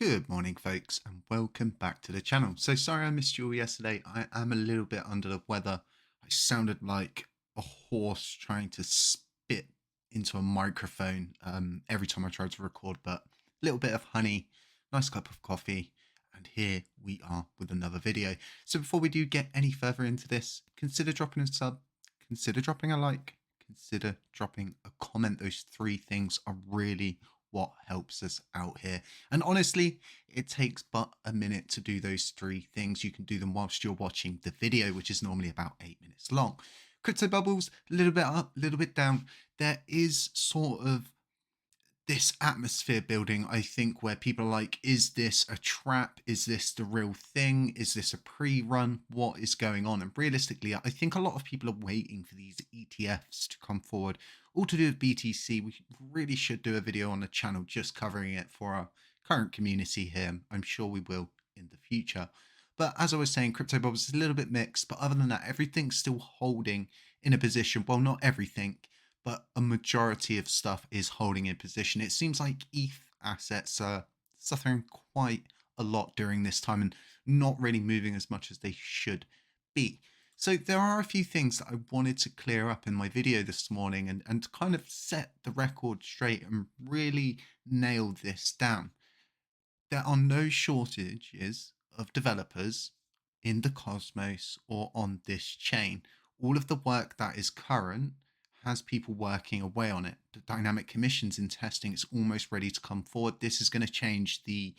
Good morning, folks, and welcome back to the channel. So sorry I missed you all yesterday. I am a little bit under the weather. I sounded like a horse trying to spit into a microphone every time I tried to record, but a little bit of honey, nice cup of coffee, and here we are with another video. So before we do get any further into this, consider dropping a sub, consider dropping a like, consider dropping a comment. Those three things are really what helps us out here. And honestly, it takes but a minute to do those three things. You can do them whilst you're watching the video, which is normally about 8 minutes long. Crypto bubbles, a little bit up, a little bit down. There is sort of this atmosphere building, I think, where people are like, is this a trap? Is this the real thing? Is this a pre-run? What is going on? And realistically, I think a lot of people are waiting for these ETFs to come forward, all to do with BTC. We really should do a video on the channel just covering it for our current community here. I'm sure we will in the future. But as I was saying, crypto bubbles is a little bit mixed, but other than that, everything's still holding in a position. Well, not everything, but a majority of stuff is holding in position. It seems like ETH assets are suffering quite a lot during this time and not really moving as much as they should be. So there are a few things that I wanted to clear up in my video this morning and kind of set the record straight and really nail this down. There are no shortages of developers in the cosmos or on this chain. All of the work that is current has people working away on it. The dynamic commissions in testing is almost ready to come forward. This is going to change the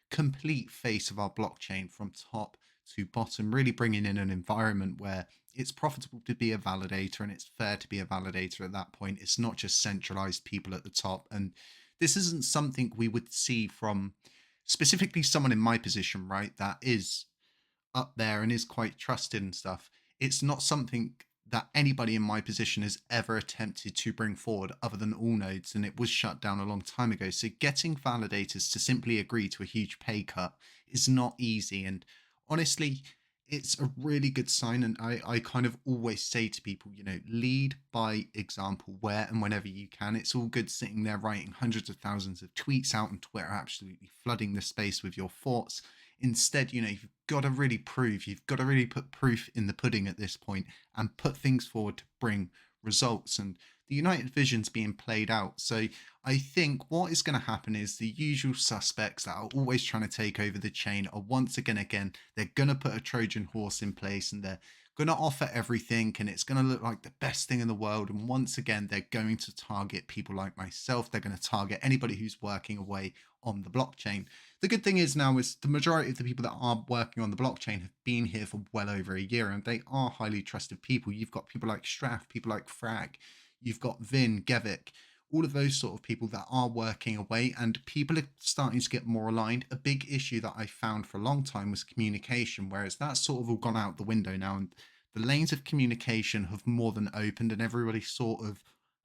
complete face of our blockchain from top to bottom, really bringing in an environment where it's profitable to be a validator and it's fair to be a validator at that point. It's not just centralized people at the top. And this isn't something we would see from specifically someone in my position, right? That is up there and is quite trusted and stuff. It's not something that anybody in my position has ever attempted to bring forward other than all nodes, and it was shut down a long time ago. So getting validators to simply agree to a huge pay cut is not easy. And honestly, it's a really good sign. And I kind of always say to people, lead by example where and whenever you can. It's all good sitting there writing hundreds of thousands of tweets out on Twitter, absolutely flooding the space with your thoughts. Instead, you've got to really prove, you've got to really put proof in the pudding at this point and put things forward to bring results. And the United Vision's being played out. So I think what is going to happen is the usual suspects that are always trying to take over the chain are once again, they're going to put a Trojan horse in place and they're going to offer everything and it's going to look like the best thing in the world. And once again, they're going to target people like myself. They're going to target anybody who's working away on the blockchain. The good thing is now is the majority of the people that are working on the blockchain have been here for well over a year and they are highly trusted people. You've got people like Straff, people like Frag, you've got Vin, Gevik, all of those sort of people that are working away and people are starting to get more aligned. A big issue that I found for a long time was communication, whereas that's sort of all gone out the window now and the lanes of communication have more than opened and everybody's sort of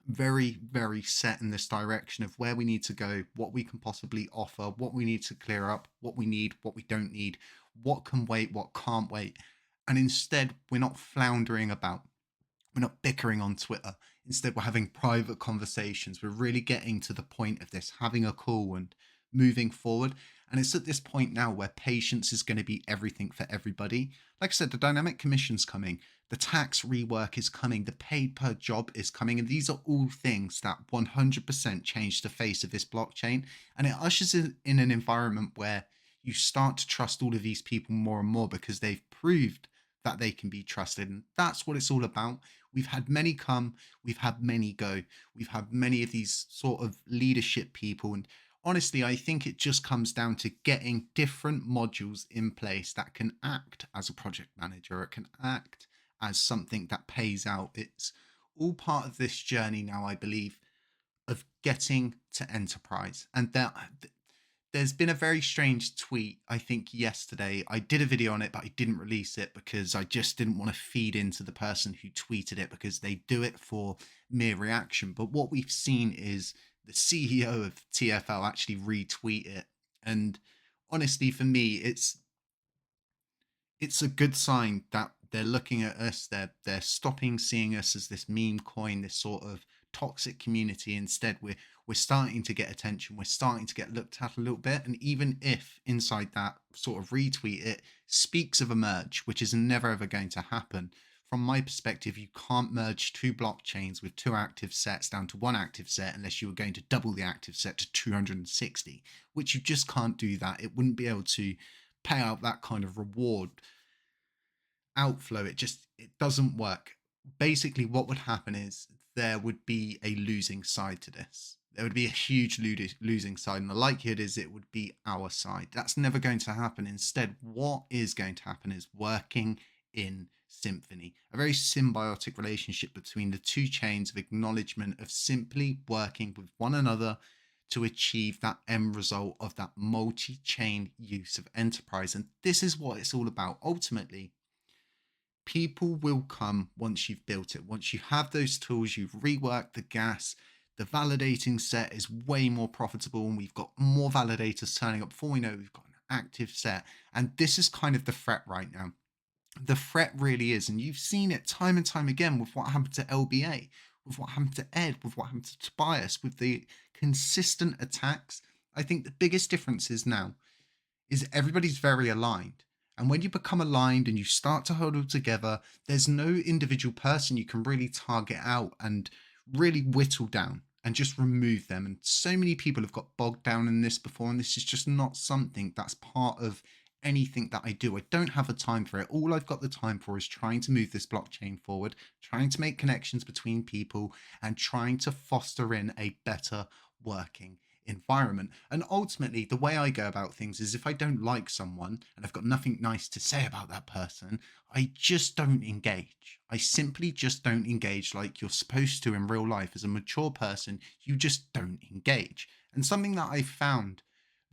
very, very set in this direction of where we need to go, what we can possibly offer, what we need to clear up, what we need, what we don't need, what can wait, what can't wait. And instead, we're not floundering about. We're not bickering on Twitter. Instead, we're having private conversations. We're really getting to the point of this, having a call and moving forward. And it's at this point now where patience is going to be everything for everybody. Like I said, the dynamic commission's coming. The tax rework is coming. The paid per job is coming. And these are all things that 100% change the face of this blockchain. And it ushers in an environment where you start to trust all of these people more and more because they've proved that they can be trusted. And that's what it's all about. We've had many come, we've had many go. We've had many of these sort of leadership people. And honestly, I think it just comes down to getting different modules in place that can act as a project manager. It can act as something that pays out. It's all part of this journey now, I believe, of getting to enterprise. And there's been a very strange tweet, I think yesterday. I did a video on it, but I didn't release it because I just didn't want to feed into the person who tweeted it because they do it for mere reaction. But what we've seen is the CEO of TFL actually retweet it. And honestly, for me, it's a good sign that they're looking at us. They're stopping seeing us as this meme coin, this sort of toxic community. Instead, we're starting to get attention, we're starting to get looked at a little bit. And even if inside that sort of retweet it speaks of a merge, which is never ever going to happen, from my perspective, you can't merge two blockchains with two active sets down to one active set unless you were going to double the active set to 260, which you just can't do that. It wouldn't be able to pay out that kind of reward outflow. It doesn't work. Basically what would happen is there would be a losing side to this. There would be a huge losing side, and the likelihood is it would be our side. That's never going to happen. Instead, what is going to happen is working in symphony, a very symbiotic relationship between the two chains of acknowledgement of simply working with one another to achieve that end result of that multi-chain use of enterprise. And this is what it's all about. Ultimately, people will come once you've built it. Once you have those tools, you've reworked the gas, the validating set is way more profitable, and we've got more validators turning up. Before we know, we've got an active set. And this is kind of the threat right now. The threat really is, and you've seen it time and time again with what happened to LBA, with what happened to Ed, with what happened to Tobias, with the consistent attacks. I think the biggest difference is now is everybody's very aligned. And when you become aligned and you start to hold all together, there's no individual person you can really target out and really whittle down and just remove them. And so many people have got bogged down in this before, and this is just not something that's part of anything that I do. I don't have the time for it. All I've got the time for is trying to move this blockchain forward, trying to make connections between people, and trying to foster in a better working environment. And ultimately, the way I go about things is if I don't like someone and I've got nothing nice to say about that person, I just don't engage. I simply just don't engage like you're supposed to in real life. As a mature person, you just don't engage. And something that I found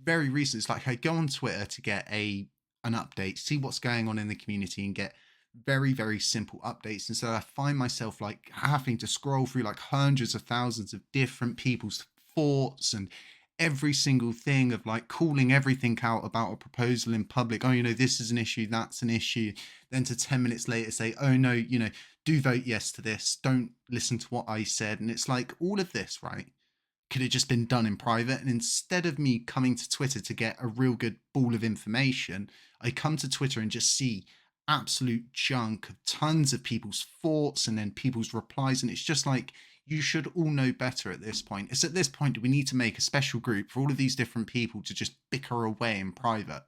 very recent is like I go on Twitter to get an update, see what's going on in the community, and get very, very simple updates. And so I find myself like having to scroll through like hundreds of thousands of different people's thoughts and every single thing of like calling everything out about a proposal in public. Oh, this is an issue, that's an issue. Then to 10 minutes later say, oh no, do vote yes to this. Don't listen to what I said. And it's like all of this, right, could have just been done in private. And instead of me coming to Twitter to get a real good ball of information, I come to Twitter and just see absolute junk of tons of people's thoughts and then people's replies. And it's just like, you should all know better at this point. It's at this point that we need to make a special group for all of these different people to just bicker away in private.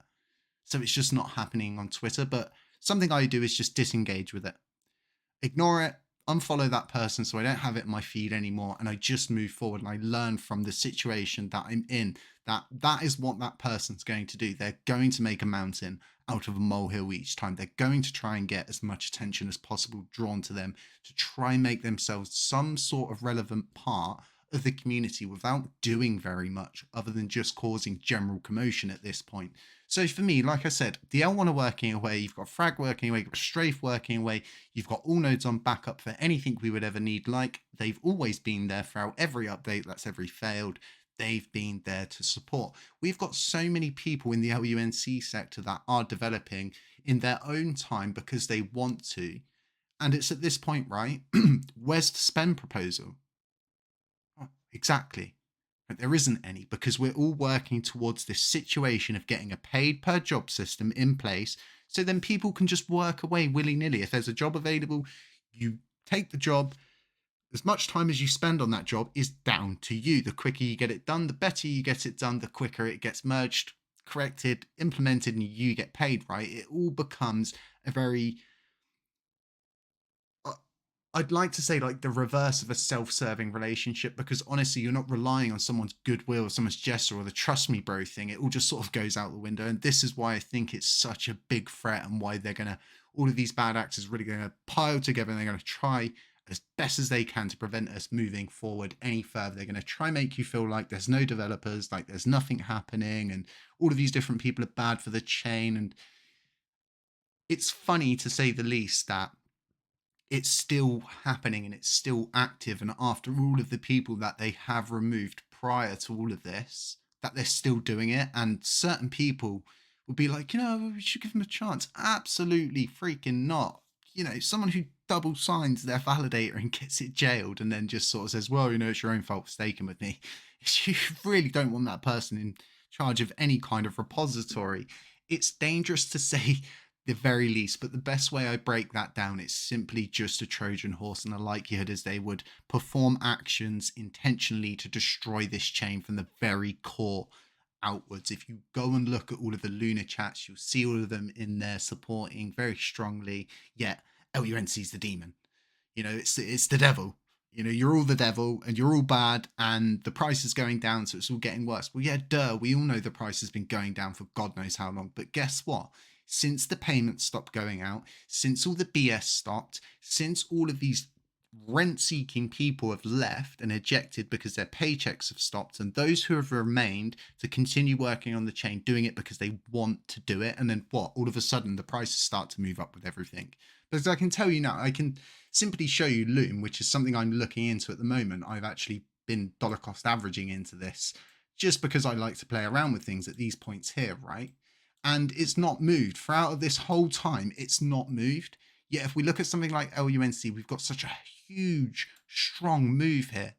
So it's just not happening on Twitter. But something I do is just disengage with it. Ignore it, unfollow that person so I don't have it in my feed anymore, and I just move forward and I learn from the situation that I'm in that is what that person's going to do. They're going to make a mountain out of a molehill each time. They're going to try and get as much attention as possible drawn to them to try and make themselves some sort of relevant part of the community without doing very much other than just causing general commotion at this point. So for me, like I said, the L1 are working away, you've got Frag working away, you've got Strafe working away, you've got all nodes on backup for anything we would ever need, like they've always been there throughout every update that's ever failed. They've been there to support. We've got so many people in the LUNC sector that are developing in their own time because they want to. And it's at this point, right? Where's the spend proposal? Oh, exactly. But there isn't any because we're all working towards this situation of getting a paid per job system in place. So then people can just work away willy-nilly. If there's a job available, you take the job. As much time as you spend on that job is down to you. The quicker you get it done, the better you get it done, the quicker it gets merged, corrected, implemented, and you get paid, right? It all becomes a very, I'd like to say like the reverse of a self-serving relationship, because honestly, you're not relying on someone's goodwill or someone's gesture or the trust me bro thing. It all just sort of goes out the window. And this is why I think it's such a big threat and why all of these bad actors really going to pile together and they're going to try as best as they can to prevent us moving forward any further. They're going to try and make you feel like there's no developers, like there's nothing happening, and all of these different people are bad for the chain. And it's funny to say the least that it's still happening and it's still active. And after all of the people that they have removed prior to all of this, that they're still doing it. And certain people will be like, we should give them a chance. Absolutely freaking not. Someone who double signs their validator and gets it jailed and then just sort of says, well, it's your own fault for staking with me. You really don't want that person in charge of any kind of repository. It's dangerous to say the very least, but the best way I break that down is simply just a Trojan horse, and the likelihood is they would perform actions intentionally to destroy this chain from the very core outwards. If you go and look at all of the Luna chats, you'll see all of them in there supporting very strongly. Yet LUNC is the demon. It's the devil. You're all the devil and you're all bad, and the price is going down, so it's all getting worse. Well, yeah, duh, we all know the price has been going down for God knows how long. But guess what? Since the payments stopped going out, since all the BS stopped, since all of these rent-seeking people have left and ejected because their paychecks have stopped, and those who have remained to continue working on the chain, doing it because they want to do it, and then what? All of a sudden, the prices start to move up with everything. Because I can tell you now, I can simply show you Loom, which is something I'm looking into at the moment. I've actually been dollar cost averaging into this just because I like to play around with things at these points here, right? And it's not moved. Throughout this whole time, it's not moved. Yet if we look at something like LUNC, we've got such a huge, strong move here.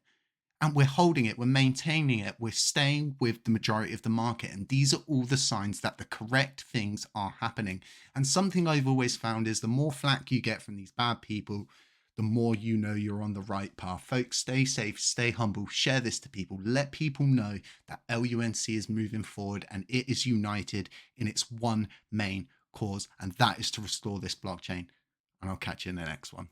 And we're holding it, we're maintaining it, we're staying with the majority of the market. And these are all the signs that the correct things are happening. And something I've always found is the more flack you get from these bad people, the more you know you're on the right path. Folks, stay safe, stay humble, share this to people, let people know that LUNC is moving forward and it is united in its one main cause, and that is to restore this blockchain. And I'll catch you in the next one.